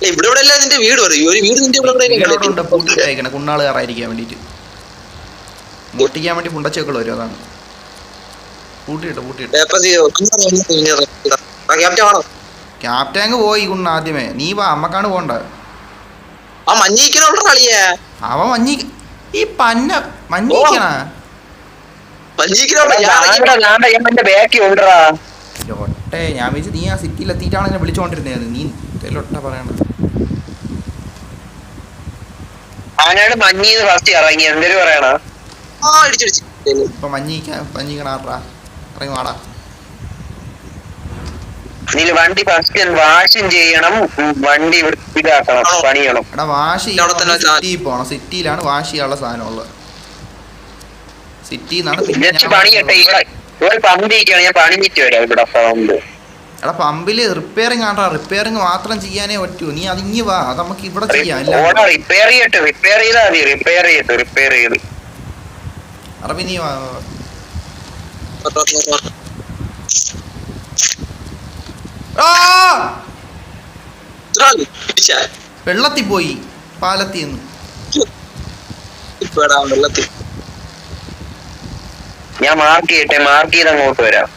ഇവിടെ ഇവിടെ അല്ല നിന്റെ വീട് പറയും. ഒരു വീട് നിന്റെ വീടോടുണ്ട് പൂട്ടിട്ടേക്കണേ കുണ്ണാള് കയറാതിരിക്കാൻ വേണ്ടിട്ട്. പൊട്ടിക്കാൻ വേണ്ടി പുണ്ടച്ചേക്കൾ വരും, അതാണ്. പൂട്ടിയിട്ട് ക്യാപ്റ്റൻ പോയി കുണ്ണ ആദ്യമേ. നീ വാ, അമ്മക്കാണ് പോണ്ട. അവൻ മഞ്ഞി ഈ പന്ന മഞ്ഞിക്കണ ലൊട്ടെ. ഞാൻ വിളിച്ച് നീ ആ സിറ്റിയിൽ എത്തിയിട്ടാണ് എന്നെ വിളിച്ചോണ്ടിരുന്നത്. നീ ലൊട്ട പറയണ ഇപ്പൊ മഞ്ഞിക്കണാറാ ഇറങ്ങി വാടാ. വണ്ടി ഫസ്റ്റ് വാഷും ചെയ്യണം, വണ്ടി ഇതാക്കണം, പണിയണം. എടാ വാഷ് സിറ്റിയിൽ പോണം. സിറ്റിയിലാണ് വാഷ് ചെയ്യാനുള്ള സാധനം ഉള്ളത്. സിറ്റിന്നാണ് പണിയട്ടെ. ഇവിടെ പമ്പിരിക്കാണ്, ഞാൻ പണിഞ്ഞിട്ട് വരാം. ഇവിടെ എടാ പമ്പില് റിപ്പയറിംഗ് ആണ്ടാ. റിപ്പയറിംഗ് മാത്രം ചെയ്യാനേ പറ്റൂ. നീ അതിങ്ങി വാ, അത് നമുക്ക് ഇവിടെ ചെയ്യാം. റിപ്പയർ ചെയ്തിട്ട് റിപ്പയർ ചെയ്താൽ മതി. റിപ്പയർ ചെയ്ത് അറബി നീ വാ. വെള്ളത്തിൽ പോയി പാലത്തിൽ നിന്ന്. ഞാൻ മാർക്ക് ചെയ്ത് അങ്ങോട്ട് വരാം.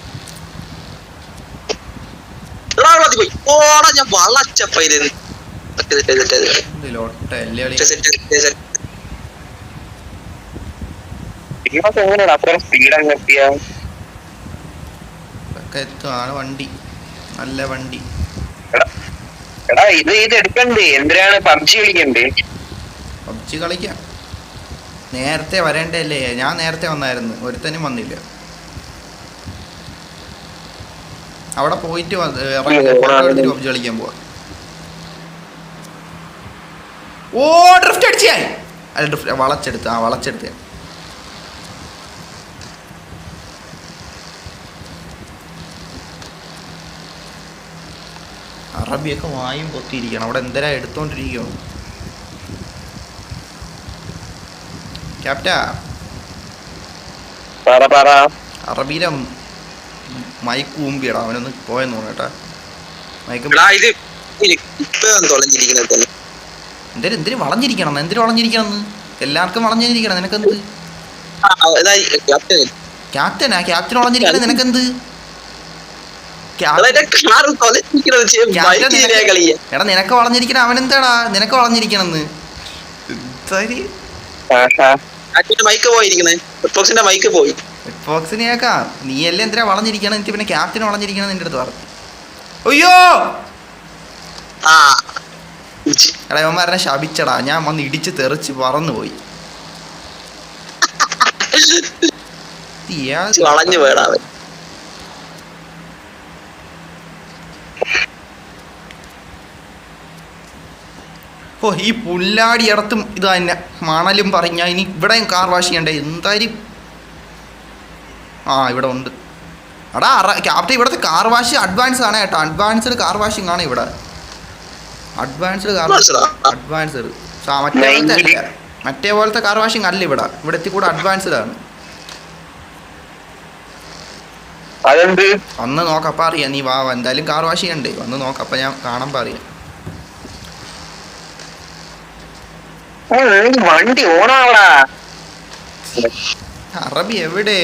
എങ്ങനെയാണ് അത്ര സ്പീഡ് അങ്ങ് എത്തിയ? എത്തുവാണ് വണ്ടി, നല്ല വണ്ടി. എടാ ഇത് എടുക്കണ്ടേ? എന്തിനാണ് പബ്ജി കളിക്കണ്ടേ? പബ്ജി കളിക്കാം. നേരത്തെ വരേണ്ടല്ലേ? ഞാൻ നേരത്തെ വന്നായിരുന്നു, ഒരുത്തനും വന്നില്ല. അവിടെ പോയിട്ട് പബ്ജി കളിക്കാൻ പോവാ. ഓ ഡ്രിഫ്റ്റ് അടിച്ചാ. അല്ല ഡ്രിഫ്റ്റ് വളച്ചെടുത്ത്. അറബിയൊക്കെ വായും പൊത്തിയിരിക്കണം. അവിടെ എന്തിനാ എടുത്തോണ്ടിരിക്കോ ക്യാപ്റ്റാ? അറബിയിലെ മൈക്ക് ഊമ്പിയടാ. അവനൊന്ന് പോയെന്ന് തോന്നേട്ടാ. എന്തിനു വളഞ്ഞിരിക്കണം? എല്ലാവർക്കും വളഞ്ഞിരിക്കണം. നിനക്കെന്ത് ക്യാപ്റ്റനാ? ക്യാപ്റ്റൻ വളഞ്ഞിരിക്കണം. നിനക്കെന്ത്? എടാ നിനക്ക് വളഞ്ഞിരിക്കണം. അവനെന്താടാ നിനക്ക് വളഞ്ഞിരിക്കണെന്ന്? ഹെഡ്ബോക്സിനെയാക്കാം. നീ എല്ലാം എന്തിനാ വളഞ്ഞിരിക്കണം? എനിക്ക് പിന്നെ ക്യാപ്റ്റൻ വളഞ്ഞിരിക്കണം നിന്റെ അടുത്ത് പറഞ്ഞു. അയ്യോ എടാ ഇവന്മാരനെ ശപിച്ചടാ. ഞാൻ വന്ന് ഇടിച്ച് തെറിച്ച് പറന്നു പോയി. ഓ ഈ പുല്ലാടി ഇടത്തും ഇത് തന്നെ മണലും പറഞ്ഞാൽ ഇനി ഇവിടെയും കാർ വാഷ് ചെയ്യണ്ടേ? എന്തായാലും ഇവിടെ ഉണ്ട്. എടാ ക്യാപ്റ്റൻ ഇവിടുത്തെ കാർ വാഷ് അഡ്വാൻസ് ആണ് കേട്ടോ. അഡ്വാൻസ്ഡ് കാർ വാഷിംഗ് ആണ് ഇവിടെ. അഡ്വാൻസ്ഡ് മറ്റേ പോലത്തെ കാർ വാഷിംഗ് അല്ല ഇവിടെ. ഇവിടെ എത്തിക്കൂടെ അഡ്വാൻസ്ഡ് ആണ്. വന്ന് നോക്കപ്പം അറിയാം. നീ വാ, എന്തായാലും കാർ വാഷ് ചെയ്യണ്ടേ? വന്ന് നോക്കപ്പം ഞാൻ കാണുമ്പോൾ അറിയാം. വണ്ടി ഓണാവടാ. അറബി എവിടെ?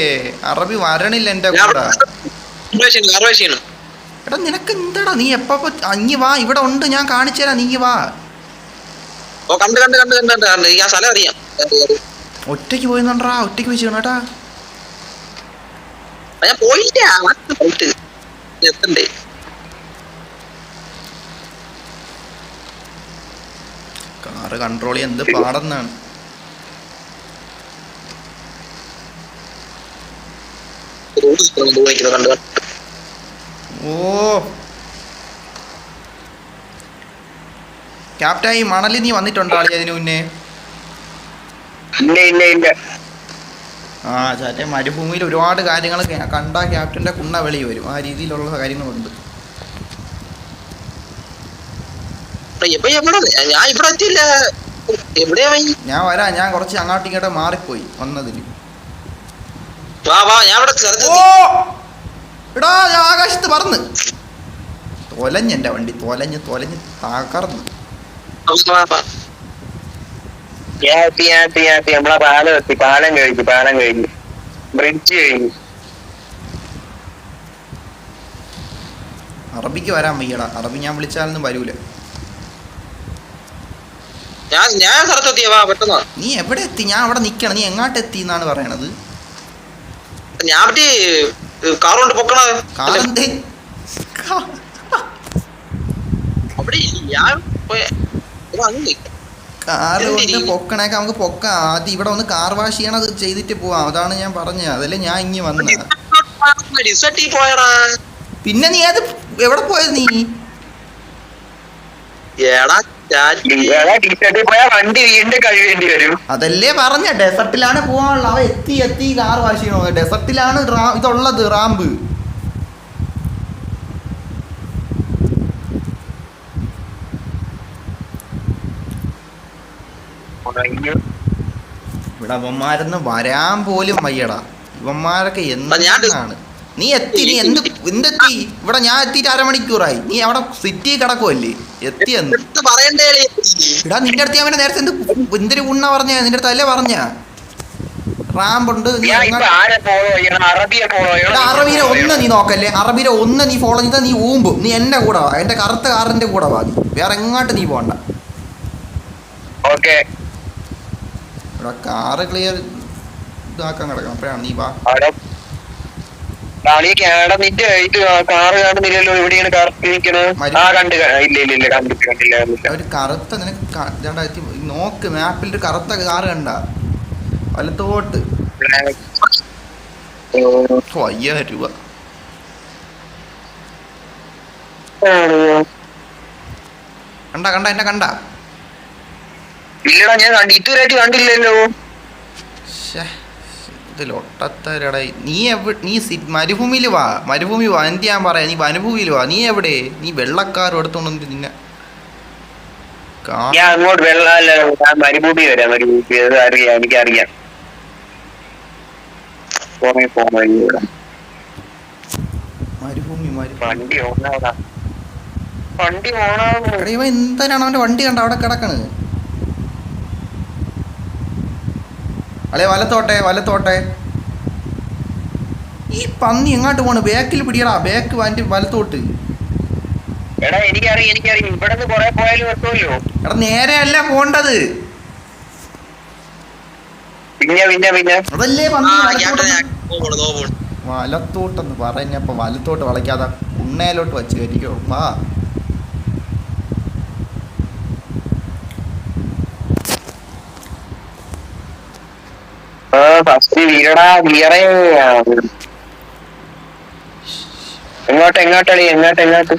അറബി വരണില്ല എന്റെ കൂടെ. എടാ നിനക്ക് എന്താടാ? നീ എപ്പോ അഞ്ഞി വാ, ഇവിടെ ഉണ്ട്, ഞാൻ കാണിച്ചു തരാം. നീ വാ. ഒറ്റയ്ക്ക് പോയിന്നുണ്ടാ? ഒറ്റയ്ക്ക് വെച്ച് കേട്ടാ. കാറ് കൺട്രോൾ ചെയ്യാൻ എന്ത് പാടെന്നാണ്. ഓ ക്യാപ്റ്റൻ ഈ മണലിൽ നീ വന്നിട്ടുണ്ടോ ആളി അതിന് മുന്നേ? ചാറ്റെ മരുഭൂമിയിൽ ഒരുപാട് കാര്യങ്ങൾ കണ്ട ക്യാപ്റ്റന്റെ കുണ്ണ വെളി വരും. ആ രീതിയിലുള്ള കാര്യങ്ങളുണ്ട്. ഞാൻ വരാം. ഞാൻ കുറച്ച് അങ്ങോട്ടും ഇങ്ങോട്ട് മാറിപ്പോയി വന്നതിന്. എടാ ഞാൻ ആകാശത്ത് പറന്ന് തൊലഞ്ഞ്. എൻ്റെ വണ്ടി തൊലഞ്ഞ് തകർന്ന്. നമ്മളെ പാലം കഴിഞ്ഞു ബ്രിഡ്ജ് കഴിഞ്ഞു. അറബിക്ക് വരാൻ വയ്യടാ, അറബി ഞാൻ വിളിച്ചാലൊന്നും വരൂല. ഞാൻ സ്ഥലത്തെത്തിയ വാ പെട്ടെന്ന്. നീ എവിടെ എത്തി? ഞാൻ അവിടെ നിക്കണം. നീ എങ്ങോട്ട് എത്തി എന്നാണ് പറയണത്? ഞാൻ പറ്റി കാർ കൊണ്ട് പൊക്കണ കാറെന്തേ? അവിടെ ഞാൻ കാറ് കൊണ്ട് പൊക്കണേക്കെ നമുക്ക് പൊക്കാം. ആദ്യം ഇവിടെ ഒന്ന് കാർ വാഷ് ചെയ്യണം, അത് ചെയ്തിട്ട് പോവാം. അതാണ് ഞാൻ പറഞ്ഞത്. അതല്ലേ ഞാൻ ഇങ്ങി വന്ന. പോയടാ. പിന്നെ നീ അത് എവിടെ പോയത് നീ? വണ്ടി വീണ്ടും കഴിവേണ്ടി വരും. അതല്ലേ പറഞ്ഞ, ഡെസർട്ടിലാണ് പോവാനുള്ളത്. അവ എത്തി കാർ വാഷ് ചെയ്യണോ? ഡെസർട്ടിലാണ് ഇതുള്ളത്, റാമ്പ്. ഇവിടെ അവന്മാരൊന്നും വരാൻ പോലും വയ്യടാ. ഇവന്മാരൊക്കെ എന്താണ്? നീ എത്തി, നീ എന്തെത്തി? ഇവിടെ ഞാൻ എത്തിയിട്ട് അരമണിക്കൂറായി. നീ അവിടെ സിറ്റി കിടക്കുമല്ലേ? എത്തിയെന്ന് ഇടാ. നിന്റെ അടുത്ത് അവനെ നേരത്തെ എന്തൊരു ഉണ്ണ പറഞ്ഞ? നിന്റെ അടുത്ത് അല്ലേ പറഞ്ഞ റാമ്പുണ്ട്. അറബിയിലെ ഒന്ന് നീ നോക്കല്ലേ, അറബിയിലെ ഒന്ന് നീ ഫോളോ ചെയ്താൽ നീ ഊമ്പും. നീ എന്റെ കൂടെ വാ, എന്റെ കറുത്ത കാറിന്റെ കൂടെ വാ. നീ വേറെ എങ്ങോട്ട് നീ പോണ്ട. ഇവിടെ കാറ് ക്ലിയർ ഇതാക്കാൻ കിടക്കണം. അപ്പോഴാണ് നീ വാ. കാറ് കാണുന്നില്ലല്ലോ, എവിടെയാണ് കാർ നിൽക്കണത്? ഒരു കറുത്ത നിനക്ക് നോക്ക്, മാപ്പിൽ ഒരു കറുത്ത കാറ് കണ്ട വലത്തോട്ട്. 5000 രൂപ. കണ്ട എന്നെ കണ്ട? ഇല്ലടാ, ഞാൻ ഇതുവരെയായിട്ട് കണ്ടില്ലല്ലോ. ഇതിലൊട്ടത്തരട. നീ മരുഭൂമിയിൽ വാ, മരുഭൂമി വാ. എന്ത് ഞാൻ പറയാ, നീ വനഭൂമിയിൽ വാ. നീ എവിടെ? നീ വെള്ളക്കാർ എടുത്തോണ്ട് നിന്നെ ഞാൻ അങ്ങോട്ട് മരുഭൂമി വരാം. അറിയാം, എനിക്കറിയാം. മരുഭൂമി വണ്ടി ഓണാ. എന്തിനാണ് അവന്റെ വണ്ടി കണ്ട അവിടെ കിടക്കണ്? അല്ലെ വലത്തോട്ടെ. ഈ പന്നി എങ്ങോട്ട് പോണ്? ബാക്കിൽ പിടിയടാ, ബാക്ക് വണ്ടി വലത്തോട്ട്. എടാ എനിക്കറിയാം. ഇവിടെ കൊറേ പോയാലും എത്തുമല്ലോ. എടാ നേരെ അല്ല പോണ്ടത്. പിന്നെ അതല്ലേ പന്നി വലത്തോട്ടെന്ന് പറഞ്ഞപ്പോ വലത്തോട്ട് വളയ്ക്കാതെ ഉണ്ണയിലോട്ട് വച്ച് കയറ്റിക്കോ. വാ. എങ്ങോട്ട്?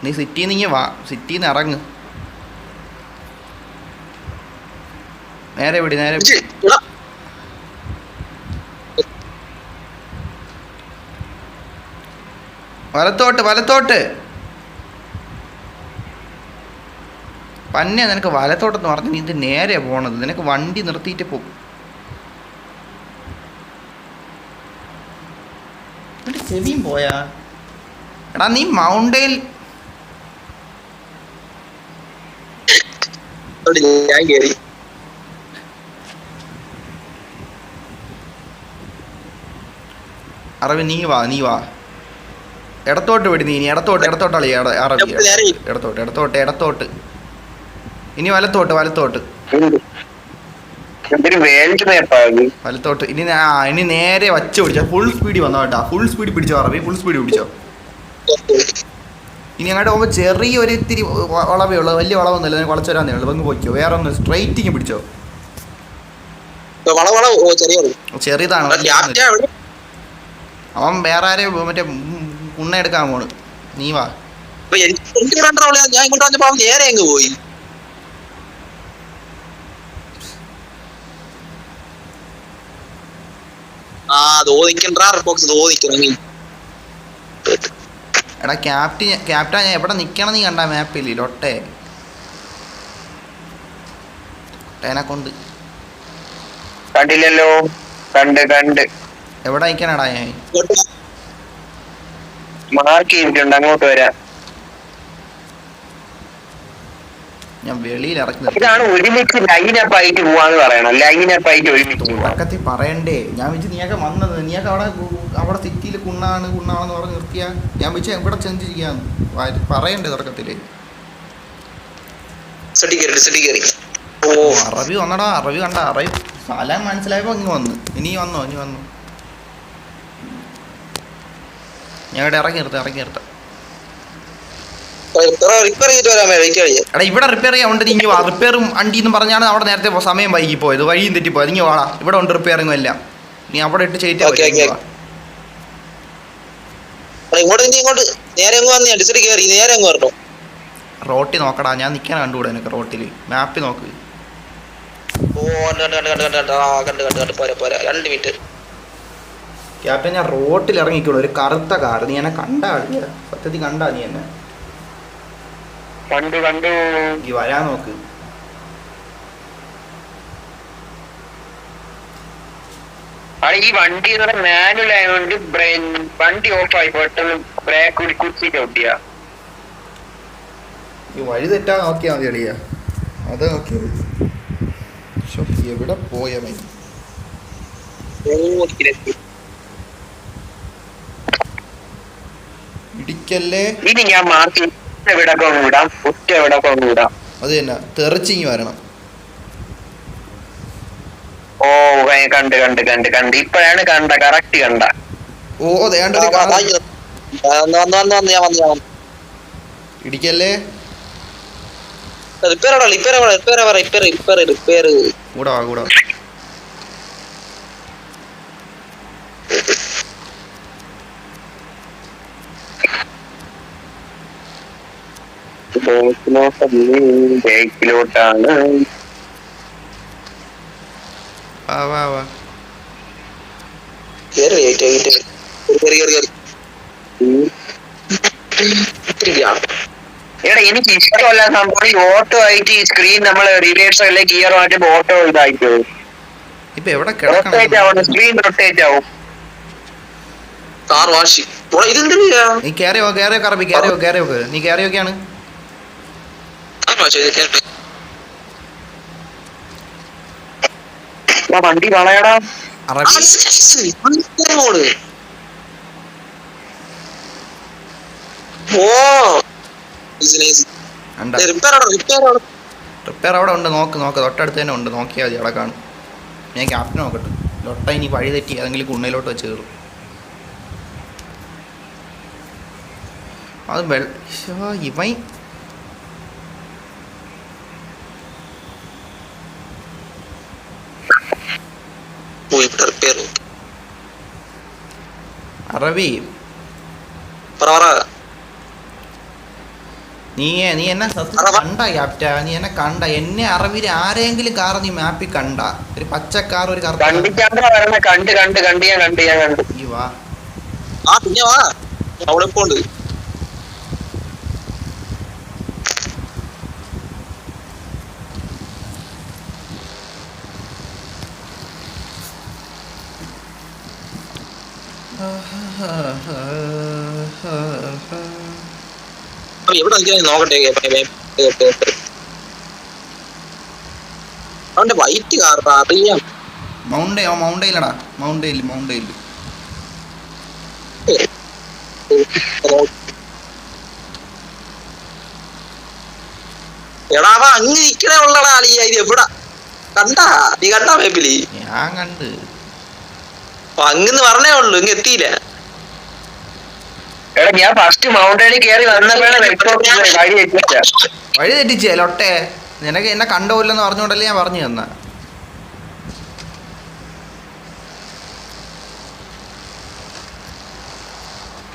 നീ സിറ്റിന്ന് ഇങ്ങ് വാ, സിറ്റിന്ന് ഇറങ്ങ്. നേരെ വിടി, നേരെ വലത്തോട്ട്. പന്നെ നിനക്ക് വലത്തോട്ടെന്ന് പറഞ്ഞു. നീ ഇത് നേരെ പോണത്. നിനക്ക് വണ്ടി നിർത്തിയിട്ട് പോകും. ചെവിയും പോയാ? എടാ നീ മൗണ്ടൈൻ ഞാൻ കേറി. അറബി നീ വാ. ഇടത്തോട്ട് വിടി. നീ ഇടത്തോട്ട് അളി. അറബി ഇടത്തോട്ട്. ഇനി വലത്തോട്ട്. ഇനി നേരെ വച്ച് പിടിച്ചോ. ഫുൾ സ്പീഡിൽ വന്നോ കേട്ടാ. ഫുൾ സ്പീഡ് പിടിച്ചോ അറബി, ഫുൾ സ്പീഡ് പിടിച്ചോ. ഇനി അങ്ങോട്ട് പോകുമ്പോൾ ചെറിയൊരു ഇത്തിരി വളവേ ഉള്ളൂ, വലിയ വളവൊന്നുമില്ല. നിനക്ക് വളച്ചു വരാന്നേ ഉള്ളൂ. അങ്ങ് പോയിക്കോ. വേറെ ഒന്ന് സ്ട്രൈറ്റിങ് പിടിച്ചോ. ചെറിയതാണ്. അവൻ വേറെ ആരെ മറ്റേ ഉണ്ണ എടുക്കാൻ പോണ്. നീ വാ. ഞാൻ ഇങ്ങോട്ട് വന്നപ്പോ നേരെ അങ്ങ് പോയി. എടാ ക്യാപ്റ്റൻ ഞാൻ എവിടെ നിക്കണം നീ കണ്ട മാപ്പിൽ? ലൊട്ടേനെ കൊണ്ട് കണ്ടില്ലല്ലോ. കണ്ട് എവിടെ നിൽക്കാനടാ? ഞാൻ മാർക്ക് ചെയ്തിട്ടുണ്ട്, അങ്ങോട്ട് വരാം. ഞാൻ വെളിയിൽ ഇറക്കി ഇതാണ് ഒരുമിച്ച് ലൈനപ്പ് ആയിട്ട് പോവാന്ന് പറയണം. ലൈനപ്പ് ആയിട്ട് ഒരുമിച്ച് പോവാ. തുടക്കത്തിൽ പറയണ്ടേ? ഞാൻ വെച്ച് നീയൊക്കെ വന്നത് നീയൊക്കെ അവിടെ സിറ്റിയിൽ കുണ്ണാണെന്ന് പറഞ്ഞ് നിർത്തിയാ ഞാൻ വെച്ച് ഇവിടെ ചെന്നിരിക്കാന്ന് പറയണ്ടേ തുടക്കത്തില്? അറബി വന്നടാ, അറബി കണ്ട, അറബി സ്ഥലം മനസ്സിലായപ്പോ ഇനി വന്നു. ഇനി വന്നു ഞാൻ ഇവിടെ ഇറക്കി നിർത്താം. എടാ ഇവിടെ റിപ്പയർ ചെയ്യാൻ ഉണ്ട്, ഇങ്ങ് വാ. റിപ്പയറും വണ്ടി എന്ന് പറഞ്ഞാണ് അവിടെ നേരത്തെ സമയം വൈകി പോയത്, വഴിയും തെറ്റിപ്പോയത്. ഇങ്ങ് വാടാ, ഇവിടെ ഉണ്ട് റിപ്പയറിങ്ങും എല്ലാം. നീ അവിടെ ഇട്ട് ചെയ്തിട്ട് റോട്ടിൽ നോക്കടാ. ഞാൻ നിൽക്കാൻ കണ്ടുകൂടെ എനിക്ക്? റോട്ടില് മാപ്പിൽ നോക്ക്. ക്യാപ്റ്റൻ ഞാൻ റോട്ടിൽ ഇറങ്ങിക്കോളൂ. ഒരു കറുത്ത കാർ. നീ എന്നെ കണ്ടാ? സത്യത്തിൽ കണ്ടാ നീ എന്നെ? കണ്ടു ഈ വരാൻ നോക്ക്. ഈ വണ്ടി മാനുവൽ ആയതുകൊണ്ട് വണ്ടി ഓഫ് ആയി പെട്ടെന്ന് ബ്രേക്ക് കുറിച്ചിട്ട് ഓട്ടിയാ. ഈ വഴി തെറ്റാ നോക്കിയാ മതി എളിയ. അത് നോക്കിയത് എവിടെ പോയവൻ? ഇടിക്കല്ലേ. ഇനി ഞാൻ മാറ്റി വിടാം, ഒറ്റ വിടാം. അത് തന്നെ തെറിച്ചിങ്ങി വരണം. ഓ കണ്ട് ഇപ്പഴാണ് കറക്റ്റ് കണ്ട. ഓ ഇടിക്കല്ലേ. കൂടാ ബേക്കിലോട്ടാണ്. വാ എടാ എനിക്ക് ഇഷ്ടമല്ല സംഭവം. ഈ ഓട്ടോ ആയിട്ട് ഈ സ്ക്രീൻ നമ്മൾ റിവേഴ്സ് അല്ലെ ഗിയർ മാറ്റുമ്പോ ഓട്ടോ ഇതായിട്ട് ഇപ്പൊ എവിടെ റൊട്ടേറ്റ് ആവും, സ്ക്രീൻ റൊട്ടേറ്റ് ആവും. നീ കേറിയോ കറബി കേറിയോ? നീ കേറിയൊക്കെയാണ്. വണ്ടി കളയടാ. റിപ്പയർ അവിടെ ഉണ്ട്. നോക്ക് തൊട്ടടുത്ത് തന്നെ ഉണ്ട്. നോക്കിയാൽ മതി, അവിടെ കാണും. ഞാൻ ക്യാപ്റ്റൻ നോക്കട്ടെ. ലൊട്ട ഇനി വഴി തെറ്റി ഏതെങ്കിലും കുണ്ണയിലോട്ട് വെച്ച് കയറും. അത് ഇവൻ അറബി നീ എന്നെ കണ്ട ക്യാപ്റ്റ? നീ എന്നെ കണ്ട? എന്നെ അറബിയിൽ ആരെങ്കിലും കാർ നീ മാപ്പിൽ കണ്ട? ഒരു പച്ചക്കാർ, ഒരു കണ്ട്. എവിടെ നോക്കട്ടെ. അവന്റെ വൈറ്റ് കാർ അറിയാം. മൗണ്ടയിലടാ. മൗണ്ടയിൽ എടാ അങ്ങ് നിക്കണേ ഉള്ളടാ. ഇത് എവിടാ കണ്ടാ? നീ കണ്ടാ മേപ്പില്? ഞാൻ കണ്ട്. അങ്ങന്ന് പറഞ്ഞേ ഉള്ളു, ഇങ്ങ് എത്തിയില്ല. എടാ ഞാൻ ഫസ്റ്റ് മൗണ്ടനിൽ കയറി വന്നപ്പോഴാണ് വഴി തെറ്റിച്ചേ ലൊട്ടെ. നിനക്ക് എന്നെ കണ്ടോല്ലെന്ന് പറഞ്ഞോണ്ടല്ലേ ഞാൻ പറഞ്ഞു തന്ന.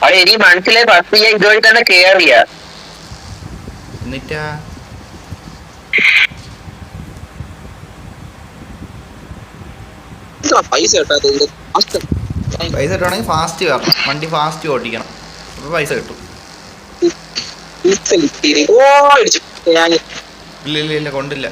അവിടെ എനിക്ക് മനസ്സിലായി. ഫസ്റ്റ് ഞാൻ ഇതുവഴി തന്നെ കേറിയ. എന്നിട്ടാ പൈസ കിട്ടുവാണെങ്കിൽ ഫാസ്റ്റ് കയറണം. വണ്ടി ഫാസ്റ്റ് ഓട്ടിക്കണം, അപ്പൊ പൈസ കിട്ടും. ഇല്ല കൊണ്ടില്ല.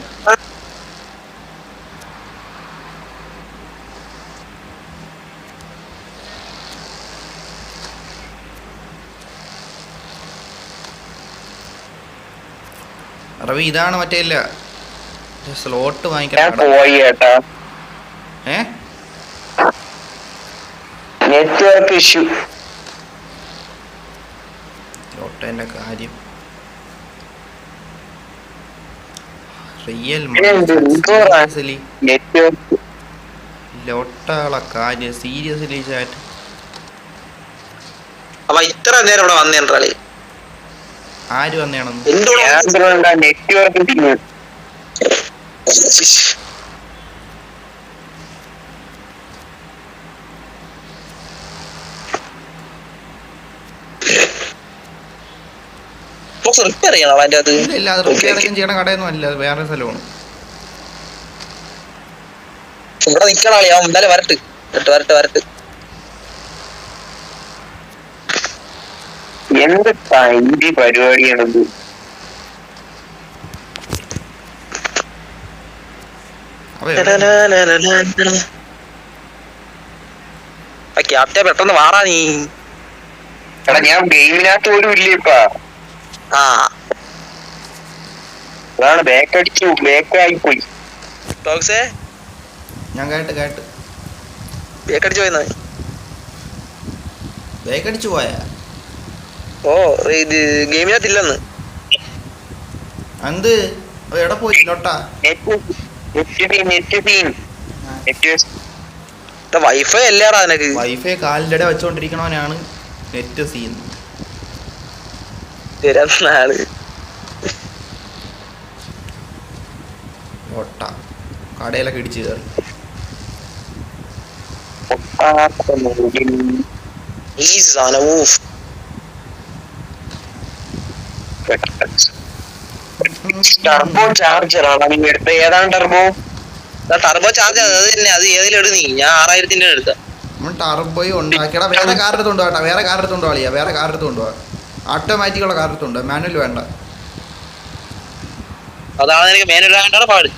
റവി ഇതാണ് മറ്റേ ഇല്ല സ്ലോട്ട് ഞാൻ വാങ്ങിക്കാൻ പോയി കേട്ടാ. Network issue. ലോട്ടേന്റെ കാര്യം റിയൽ സീരിയസ്ലി നെറ്റ്വർക്ക് ലോട്ടകളെ കാര്യം സീരിയസ്ലി ചാറ്റ്. അപ്പൊ ഇത്ര നേരം ഇവിടെ വന്നേണ്ടാളി ആര് വന്നേണെന്ന് നെറ്റ്വർക്ക് റിപ്പയർ ചെയ്യണം അതിന്റെ അത്. ഇല്ല അത് റിപ്പയർ ചെയ്യണ കടയൊന്നും അല്ല, അത് വേറെ സ്ഥലമാണ്. ഇവിടെ നിക്കണ ആളി അവൻ എന്തായാലും വരട്ട് വരട്ട് വരട്ട്. എന്ത് പരിപാടിയാണത്? ക്യാപ്റ്റൻ പെട്ടെന്ന് വാറാ നീ. എടാ ഞാൻ ഗെയിമിനകത്ത് പോലും ഇല്ലേപ്പാ. ആ അതാണ് ബേക്കായി പോയി. ടോക്സേ ഞാൻ കേട്ട് ബേക്കടിച്ചു പോയെന്നാ. ബേക്കടിച്ചു പോയാ? ഓ ഇത് ഗെയിമിനകത്തില്ലെന്ന്. എന്ത് എവിടെ പോയി ലോട്ടാ? വൈഫൈ അല്ലേടാ നിനക്ക്? വൈഫൈ കാലിൻ്റെ ഇടയിൽ വെച്ചോണ്ടിരിക്കണവനാണ് നെറ്റ് സീൻ. തിരന്നാള് ലോട്ട കടയിലൊക്കെ ഇടിച്ച് കയറി. ഈ സാധനവും ടർബോ ചാർജറാണ് നീ എടുത്ത. ഏതാണ് ടർബോ? ടർബോ ചാർജ് അത് തന്നെ. അത് ഏതിലും എടു നീ. ഞാൻ 6000 എടുത്ത. നമ്മൾ ടർബോയും ഉണ്ടാക്കിയടാ. വേറെ കാർ എടുത്തുണ്ടോ കേട്ടാ, വേറെ കാർ എടുത്തുണ്ടോ അളിയാ, വേറെ കാർ എടുത്തുണ്ടോ? ഓട്ടോമാറ്റിക്കുള്ള കാർ എടുത്തുണ്ടോ, മാനുവൽ വേണ്ട. അതാണ് എനിക്ക് മേനിടാണ്ടാണ് പാട്.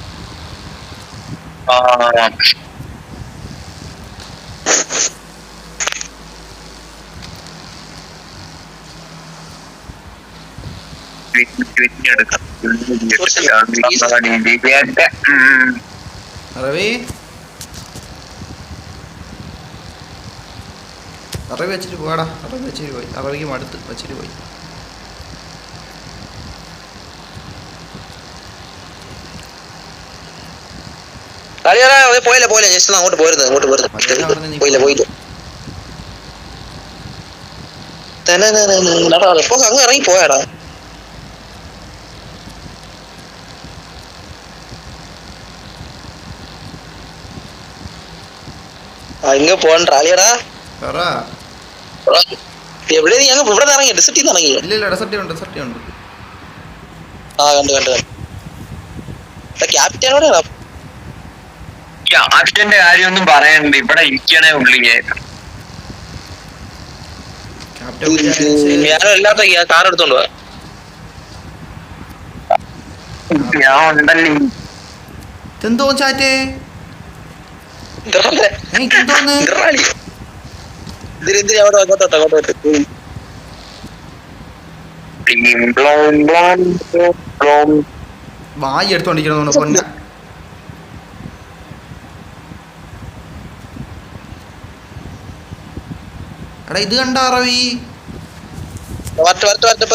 റവി വെച്ചിട്ട് പോടാ. റവി വെച്ചിട്ട് പോയി. റവിക്ക് മടുത്ത് വെച്ചിട്ട് പോയി. പോയില്ല ജസ്റ്റ് അങ്ങോട്ട് പോരുന്നത്. പോയില്ല ഇപ്പൊ അങ്ങ് ഇറങ്ങി പോയാടാ. ഇങ്ങ പോണ്ട ആളിയടാ. എവിടെ നീ അങ്ങ് ഇവിടെ ഇറങ്ങി ഡെസർട്ടിൽ നിന്ന് ഇറങ്ങി? ഇല്ല ഡെസർട്ടി ഉണ്ട്. ആ കണ്ടു ക്യാപ്റ്റനോടെ ക്യാപ്റ്റന്റെ കാര്യമൊന്നും പറയാനുണ്ട്. ഇവിടെ ഇരിക്കണേ ഉള്ളിയെ. ഞാനും എല്ലാത്ത കാർ എടുത്തോണ്ട് പോവാ. ഞാൻ ഉണ്ടല്ലേ. എന്തോ ചാറ്റേ വായി എടുത്തോണ്ടിരിക്കണ പൊന്ന. എടാ ഇത് കണ്ടാ റവി? വരട്ടെ